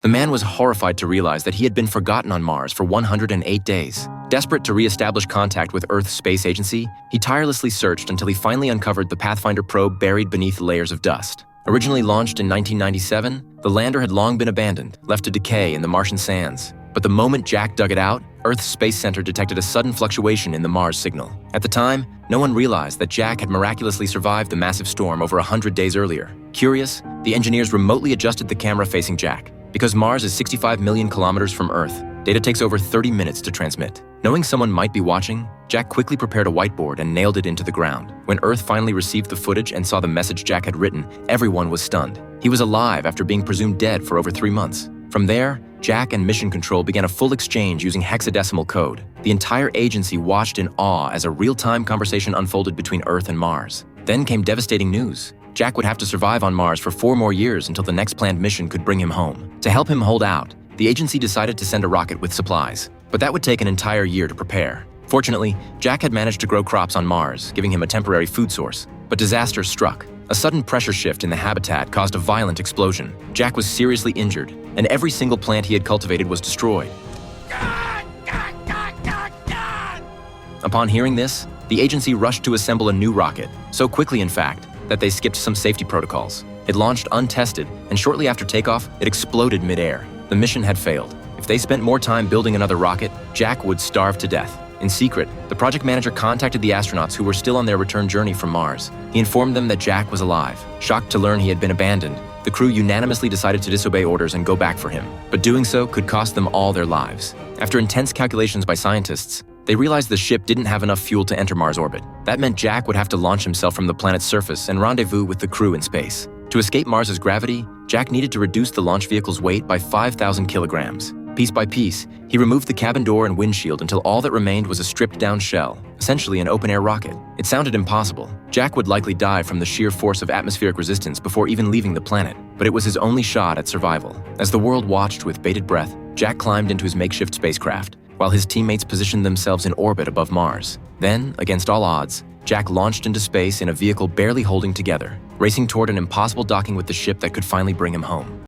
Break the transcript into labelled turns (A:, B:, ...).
A: The man was horrified to realize that he had been forgotten on Mars for 108 days. Desperate to re-establish contact with Earth's space agency, he tirelessly searched until he finally uncovered the Pathfinder probe buried beneath layers of dust. Originally launched in 1997, the lander had long been abandoned, left to decay in the Martian sands. But the moment Jack dug it out, Earth's Space Center detected a sudden fluctuation in the Mars signal. At the time, no one realized that Jack had miraculously survived the massive storm over 100 days earlier. Curious, the engineers remotely adjusted the camera facing Jack. Because Mars is 65 million kilometers from Earth, data takes over 30 minutes to transmit. Knowing someone might be watching, Jack quickly prepared a whiteboard and nailed it into the ground. When Earth finally received the footage and saw the message Jack had written, everyone was stunned. He was alive after being presumed dead for over 3 months. From there, Jack and Mission Control began a full exchange using hexadecimal code. The entire agency watched in awe as a real-time conversation unfolded between Earth and Mars. Then came devastating news. Jack would have to survive on Mars for 4 more years until the next planned mission could bring him home. To help him hold out, the agency decided to send a rocket with supplies, but that would take an entire year to prepare. Fortunately, Jack had managed to grow crops on Mars, giving him a temporary food source. But disaster struck. A sudden pressure shift in the habitat caused a violent explosion. Jack was seriously injured, and every single plant he had cultivated was destroyed. Upon hearing this, the agency rushed to assemble a new rocket, so quickly in fact, that they skipped some safety protocols. It launched untested, and shortly after takeoff, it exploded midair. The mission had failed. If they spent more time building another rocket, Jack would starve to death. In secret, the project manager contacted the astronauts who were still on their return journey from Mars. He informed them that Jack was alive. Shocked to learn he had been abandoned, the crew unanimously decided to disobey orders and go back for him. But doing so could cost them all their lives. After intense calculations by scientists, they realized the ship didn't have enough fuel to enter Mars orbit. That meant Jack would have to launch himself from the planet's surface and rendezvous with the crew in space. To escape Mars's gravity, Jack needed to reduce the launch vehicle's weight by 5,000 kilograms. Piece by piece, he removed the cabin door and windshield until all that remained was a stripped-down shell, essentially an open-air rocket. It sounded impossible. Jack would likely die from the sheer force of atmospheric resistance before even leaving the planet, but it was his only shot at survival. As the world watched with bated breath, Jack climbed into his makeshift spacecraft, while his teammates positioned themselves in orbit above Mars. Then, against all odds, Jack launched into space in a vehicle barely holding together, racing toward an impossible docking with the ship that could finally bring him home.